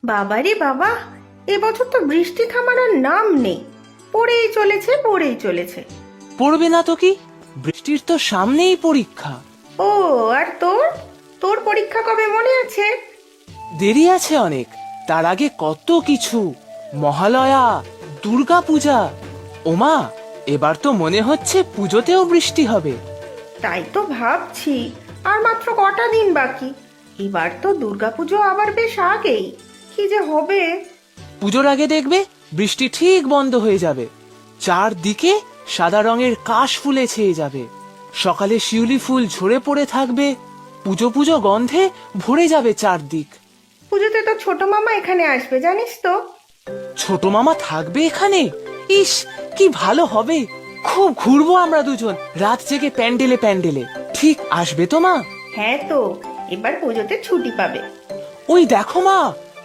বাবারে বাবা, এবছর তো বৃষ্টি থামার আর নাম নেই। পড়েই চলেছে পড়েই চলেছে। পড়বে না তো কি, বৃষ্টির তো সামনেই পরীক্ষা। ও, আর তোর তোর পরীক্ষা কবে মনে আছে? দেরি আছে অনেক, তার আগে কত কিছু। মহালয়া, দুর্গা পূজা। ওমা, এবার তো মনে হচ্ছে পুজোতেও বৃষ্টি হবে। তাই তো ভাবছি, আর মাত্র কটা দিন বাকি। এবার তো দুর্গাপুজো আবার বেশ আগেই। কি যে হবে। পুজোর আগে দেখবে বৃষ্টি ঠিক বন্ধ হয়ে যাবে, চারদিকে সাদা রঙের কাশ ফুলে ছেয়ে যাবে, সকালে শিউলি ফুল ঝরে পড়ে থাকবে, পুজো পুজো গন্ধে ভরে যাবে চারদিক। পুজোতে তো ছোট মামা এখানে আসবে, জানিস তো? ছোট মামা থাকবে এখানে? ইস, কি ভালো হবে, খুব ঘুরবো আমরা দুজন রাত জেগে প্যান্ডেলে প্যান্ডেলে। ঠিক আসবে তো মা? হ্যাঁ তো, এবার পুজোতে ছুটি পাবে। ওই দেখো মা,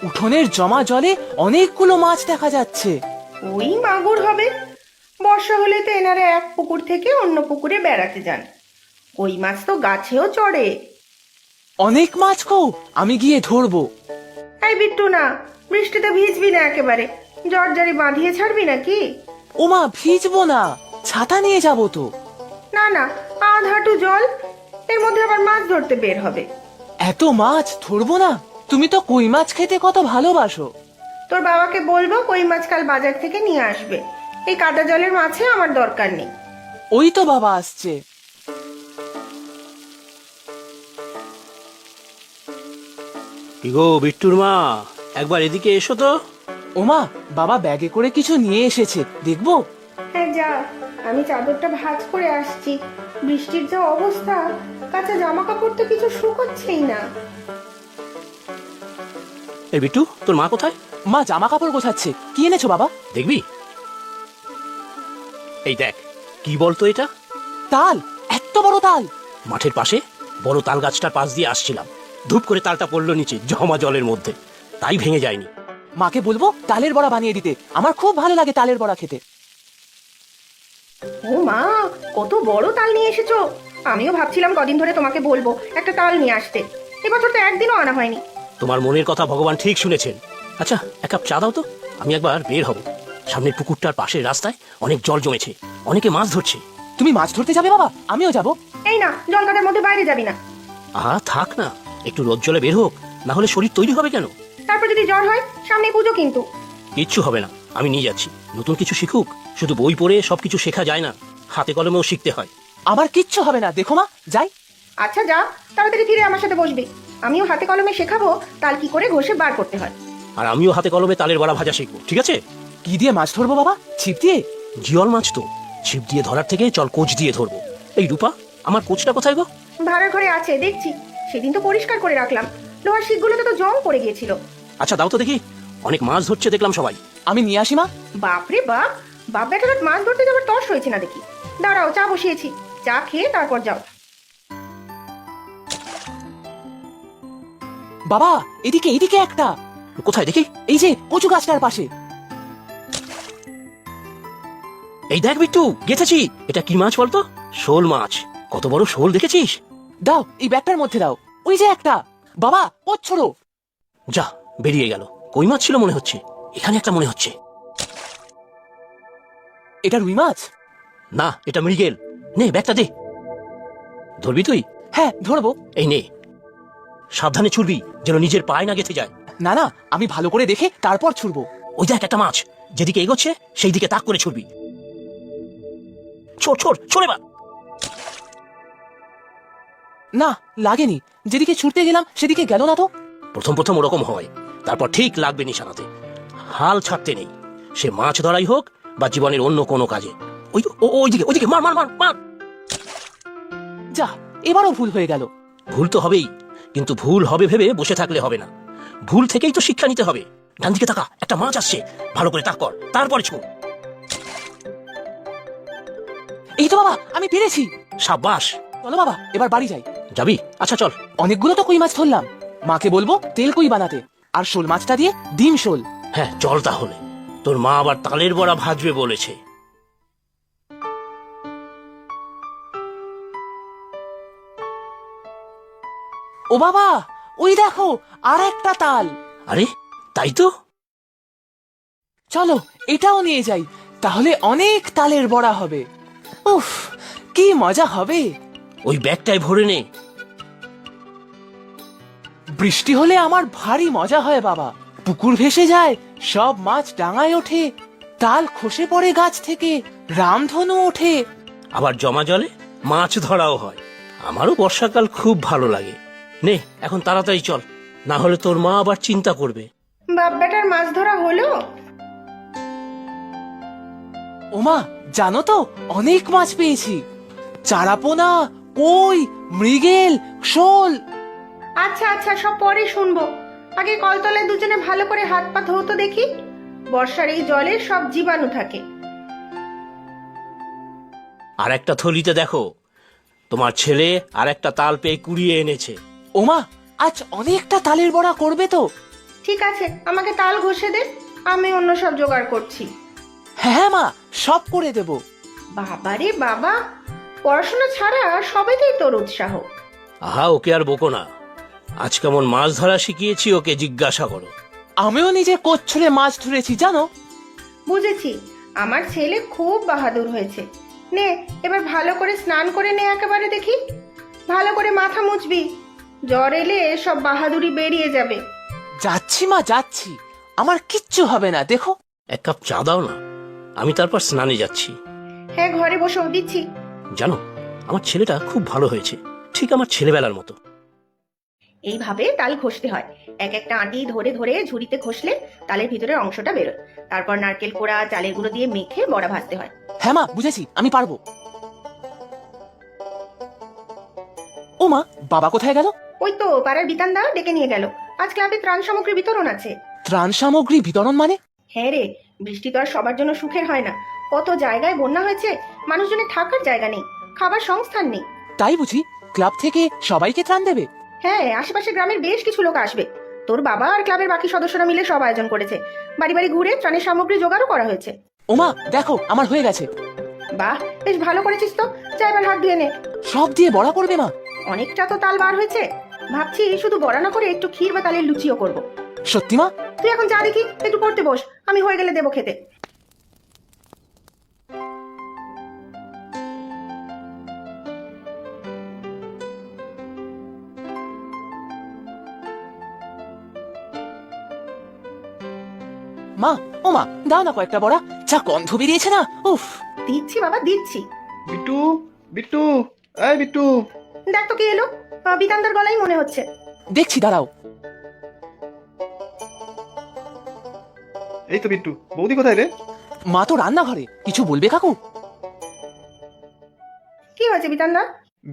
উঠোনের জমা জলে অনেকগুলো মাছ দেখা যাচ্ছে। ওই মাগুর হবে। বর্ষা হলে তো এনারা এক পুকুর থেকে অন্য পুকুরে বেড়াতে যান। ওই মাছ তো গাছেও চড়ে। অনেক মাছ কো, আমি গিয়ে ধরবো। এই বিট্টু, না, বৃষ্টিতে ভিজবি না একেবারে। জ্বর জারি বাঁধিয়ে ছাড়বি নাকি? ওমা, ভিজবো না, ছাতা নিয়ে যাবো তো। না না, আধ হাঁটু জল, এর মধ্যে আবার মাছ ধরতে বের হবে। এত মাছ ধরবো না, তুমি তো কই মাছ খেতে কত ভালোবাসো। তোর বাবাকে বলবো কই মাছ কাল বাজার থেকে নিয়ে আসবে। এই কাদা জলের মাছে আমার দরকার নেই। ওই তো বাবা আসছে। কি গো বিট্টুর মা, একবার এদিকে এসো তো। ওমা, বাবা ব্যাগে করে কিছু নিয়ে এসেছে, দেখবো? হ্যাঁ যা, আমি চাদরটা ভাঁজ করে আসছি। বৃষ্টির যা অবস্থা, কাঁচা জামা কাপড় তো কিছু শুকোচ্ছেই না। এই বিট্টু, তোর মা কোথায়? মা জামা কাপড় গোছাচ্ছে। কি এনেছো বাবা? দেখবি? এই দেখ, কি বলতো এটা? তাল, এত বড় তাল! মাঠের পাশে বড় তাল গাছটার পাশ দিয়ে আসছিলাম, ধূপ করে তালটা পড়লো নিচে জমা জলের মধ্যে, তাই ভেঙে যায়নি। মাকে বলবো তালের বড়া বানিয়ে দিতে, আমার খুব ভালো লাগে তালের বড়া খেতে। ও মা, কত বড় তাল নিয়ে এসেছো! আমিও ভাবছিলাম কদিন ধরে তোমাকে বলবো একটা তাল নিয়ে আসতে। এবছর তো একদিনও আনা হয়নি। তোমার মনের কথা ভগবান ঠিক শুনেছেন। আচ্ছা, এক কাপ চা দাও তো, আমি একবার বের হব। সামনের পুকুরটার পাশের রাস্তায় অনেক জল জমেছে, অনেকে মাছ ধরছে। তুমি মাছ ধরতে যাবে বাবা? আমিও যাব। এই না, জল কাটার মধ্যে বাইরে যাবি না। আহা থাক না, একটু রোদ জলে বের হোক, না হলে শরীর তৈরি হবে কেন? তারপর যদি জ্বর হয়, সামনে পুজো কিন্তু। কিচ্ছু হবে না, আমি নিয়ে যাচ্ছি। নতুন কিছু শিখুক, শুধু বই পড়ে সবকিছু শেখা যায় না, হাতে কলমেও শিখতে হয়। আমার কিচ্ছু হবে না, দেখো মা, যাই। আচ্ছা যা, তাড়াতাড়ি ফিরে আমার সাথে বসবি। আমিও হাতে কলমে শেখাবো তাল কি করে ঘষে বার করতে হয়। আর আমিও হাতে কলমে তালের বড়া ভাজা শিখবো, ঠিক আছে? কি দিয়ে মাছ ধরবো বাবা? ছিপ দিয়ে? জিওল মাছ তো ছিপ দিয়ে ধরার থেকে চল কোচ দিয়ে ধরবো। এই রূপা, আমার কোচটা কোথায় গো? ভাড়ার ঘরে আছে, দেখছি। সেদিন তো পরিষ্কার করে রাখলাম, লোহার শিকগুলোতে তো জং পড়ে গিয়েছিল। আচ্ছা দাও তো দেখি, অনেক মাছ ধরছে দেখলাম সবাই। আমি নিয়ে আসি মা। বাপরে বাপ, বাপ বেটারা মাছ ধরতে যাবার তর্স হয়েছে না দেখি। দাঁড়াও, চা বসিয়েছি, চা খেয়ে তারপর যাও। বাবা, এদিকে এদিকে একটা। কোথায় দেখি? এই যে কচু গাছটার পাশে। এই দেখ বিট্টু, গেছেছি। এটা কি মাছ বলতো? শোল মাছ। কত বড় শোল দেখেছিস? দাও, এই ব্যাগটার মধ্যে দাও। ওই যে একটা। বাবা, ও ছোড়ো। যা, বেরিয়ে গেল। কই মাছ ছিল মনে হচ্ছে, এখানে একটা মনে হচ্ছে। এটা রুই মাছ? না, এটা মৃগেল। নে ব্যাগটা দে। ধরবি তুই? হ্যাঁ, ধরবো। এই নে, সাবধানে ছুড়বি যেন নিজের পায়ে না গেঁথে যায়। না না, আমি ভালো করে দেখে তারপর ছুড়বো। ওই দেখ একটা মাছ, যেদিকে এগোচ্ছে সেই দিকে তাক করে ছুড়বি। ছোড় ছোড় ছোড়ে বা। না, লাগেনি। যেদিকে ছুটতে গেলাম সেদিকে গেল না তো। প্রথম প্রথম ওরকম হয়, তারপর ঠিক লাগবে নিশানাতে। হাল ছাড়তে নেই, সে মাছ ধরাই হোক বা জীবনের অন্য কোনো কাজে। ওই ওইদিকে ওইদিকে, মার মার মার মার। যা, এবারও ভুল হয়ে গেল। ভুল তো হবেই, কিন্তু ভুল হবে ভেবে বসে থাকলে হবে না। ভুল থেকেই তো শিক্ষা নিতে হবে। ডান দিকে তাকা, একটা মাছ আসছে, ভালো করে তাক কর, তারপরে ছোড়। এই তো বাবা, আমি পেরেছি। সাব্বাস। চলো বাবা, এবার বাড়ি যাই। যাবি? আচ্ছা চল। অনেকগুলো তো কই মাছ ধরলাম, মাকে বলবো তেল কই বানাতে, আর শোল মাছটা দিয়ে ডিম শোল। হ্যাঁ চল তাহলে, তোর মা আবার তালের বড়া ভাজবে বলেছে। ও বাবা, ওই দেখো, আর একটা তাল। আরে, তাই তো। চলো এটাও নিয়ে যাই, তাহলে অনেক তালের বড়া হবে। উফ, কি মজা হবে। ওই ব্যাগটায় ভরে নে। বৃষ্টি হলে আমার ভারী মজা হয় বাবা। পুকুর ভেসে যায়, সব মাছ ডাঙায় ওঠে, তাল খসে পড়ে গাছ থেকে, রামধনু ওঠে। আবার জমা জলে মাছ ধরাও হয়। আমারও বর্ষাকাল খুব ভালো লাগে। নে এখন তাড়াতাড়ি চল, না হলে তোর মা আবার চিন্তা করবে। বাপ বেটার মাছ ধরা হলো। ওমা, জানো তো অনেক মাছ পেয়েছি। চারাপোনা, কই, মৃগেল, শোল। আচ্ছা আচ্ছা, সব পরে শুনবো। আগে কলতলায় দুজনে ভালো করে হাত পা ধোতো দেখি। বর্ষার এই জলে সব জীবাণু থাকে। আর একটা থলিতে দেখো, তোমার ছেলে আর একটা তাল পেয়ে কুড়িয়ে এনেছে। ওমা, আজ অনেকটা তালের বড়া করবে তো? ঠিক আছে, আমাকে তাল ঘষে দে, আমি অন্য সব জোগাড় করছি। হ্যাঁ মা, সব করে দেব। বাবারে বাবা, পড়াশোনা ছাড়া সবেতেই তোর উৎসাহ। আহা, ওকে আর বকো না। আজ কেমন মাছ ধরা শিখিয়েছি ওকে জিজ্ঞাসা করো। আমিও নিজে কোচ্ছলে মাছ ধরেছি জানো। বুঝেছি, আমার ছেলে খুব বাহাদুর হয়েছে। নে এবার ভালো করে স্নান করে নে একেবারে দেখি। ভালো করে মাথা মুছবি, জ্বর এলে সব বাহাদুরি বেরিয়ে যাবে। যাচ্ছি মা, যাচ্ছি। আমার কিচ্ছু হবে না, দেখো। এক কাপ চা দাও না, আমি তারপর স্নানে যাচ্ছি। হ্যাঁ, ঘরে বসেও দিচ্ছি। জানো, আমার ছেলেটা খুব ভালো হয়েছে, ঠিক আমার ছেলেবেলার মতো। এইভাবে তাল ঘষতে হয়। এক একটা আঁটি ধরে ধরে ঝুড়িতে ঘষলে তালের ভিতরের অংশটা বেরোয়। তারপর নারকেল কোড়া, চালের গুঁড়ো দিয়ে মেখে বড়া ভাজতে হয়। হ্যাঁ মা, বুঝেছি, আমি পারবো। ও মা, বাবা কোথায় গেল? ওই তো পাড়ার বিতানদা ডেকে নিয়ে গেল। আজ ক্লাবে ত্রাণ সামগ্রী বিতরণ আছে। ত্রাণ সামগ্রী বিতরণ মানে? হ্যাঁ রে, বৃষ্টি তো আর সবার জন্য সুখের হয় না। কত জায়গায় বন্যা হয়েছে, মানুষজনের থাকার জায়গা নেই, খাবার সংস্থান নেই। তাই বুঝি ক্লাব থেকে সবাইকে ত্রাণ দেবে? হ্যাঁ, আশেপাশে গ্রামের বেশ কিছু লোক আসবে। তোর বাবা আর ক্লাবের বাকি সদস্যরা মিলে সব আয়োজন করেছে। বাড়ি বাড়ি ঘুরে ত্রাণের সামগ্রী জোগাড়ও করা হয়েছে। ওমা, দেখো আমার হয়ে গেছে। বাহ, বেশ ভালো করেছিস তো। যা এবার হাত ধুয়ে নে। সব দিয়ে বড়া করবে মা? অনেকটা তো তাল বার হয়েছে, ভাবছি শুধু বড়া না করে একটু ক্ষীর বা তালের লুচিও করব। সত্যি মা? তুই এখন যা দেখি, একটু পড়তে বস, আমি হয়ে গেলে দেবো খেতে। মা, ও মা, দাও না কয়েকটা বড়া, যা গন্ধ বেরিয়েছে না। উফ। দিচ্ছি বাবা, দিচ্ছি। বিট্টু, বিট্টু, এই বিট্টু। দেখ তো কি এলো, বিতানদার গলাই মনে হচ্ছে। দেখছি, দাঁড়াও। এই তো বিট্টু, বৌদি কোথায় রে? মা তো রান্নাঘরে, কিছু বলবে কাকু? কি হয়েছে বিতানদা?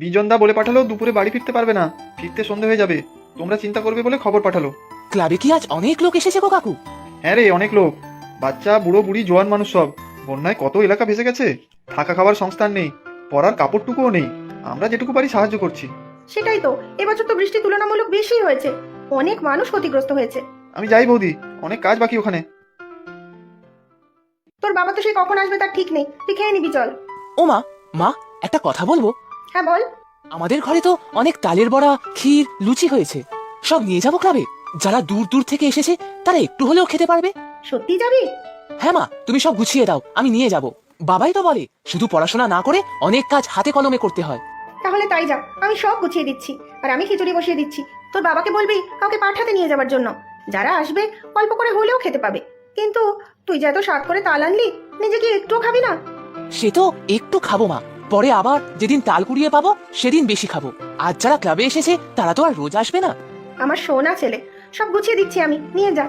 বিজনদা বলে পাঠালো দুপুরে বাড়ি ফিরতে পারবে না, ফিরতে সন্ধে হয়ে যাবে, তোমরা চিন্তা করবে বলে খবর পাঠালো। ক্লাবে কি আজ অনেক লোক এসেছে গো কাকু? হ্যাঁ রে, অনেক লোক, বাচ্চা বুড়ো বুড়ি জোয়ান মানুষ সব। বন্যায় কত এলাকা ভেসে গেছে, থাকা খাওয়ার সংস্থান নেই, পরার কাপড়টুকুও নেই। আমরা যেটুকু পারি সাহায্য করছি। সেটাই তো, এবছর তো বৃষ্টি তুলনামূলক বেশি হয়েছে, অনেক মানুষ ক্ষতিগ্রস্ত হয়েছে। আমি যাই বৌদি, অনেক কাজ বাকি ওখানে। তোর বাবা তো সেই কখন আসবে তার ঠিক নেই, তুই খেয়ে নিবি চল। ও মা, মা, একটা কথা বলবো? হ্যাঁ বল। আমাদের ঘরে তো অনেক তালের বড়া, ক্ষীর, লুচি হয়েছে, সব নিয়ে যাবো ক্লাবে। যারা দূর দূর থেকে এসেছে তারা একটু হলেও খেতে পারবে। সত্যি যাবি? হ্যাঁ মা, তুমি সব গুছিয়ে দাও, আমি নিয়ে যাব। বাবাই তো বলে শুধু পড়াশোনা না করে অনেক কাজ হাতে কলমে করতে হয়। তাহলে তাই যা, আমি সব গুছিয়ে দিচ্ছি। আর আমি খিচুড়ি বসিয়ে দিচ্ছি। তোর বাবাকে বলবি কাউকে পাঠাতে নিয়ে যাবার জন্য, যারা আসবে অল্প করে হলেও খেতে পাবে। কিন্তু তুই যা এত স্বাদ করে তাল আনলি, নিজে কি একটুও খাবি না? সে তো একটু খাবো মা, পরে আবার যেদিন তাল কুড়িয়ে পাবো সেদিন বেশি খাবো। আজ যারা ক্লাবে এসেছে তারা তো আর রোজ আসবে না। আমার সোনা ছেলে, সব গুছিয়ে দিচ্ছি আমি, নিয়ে যা।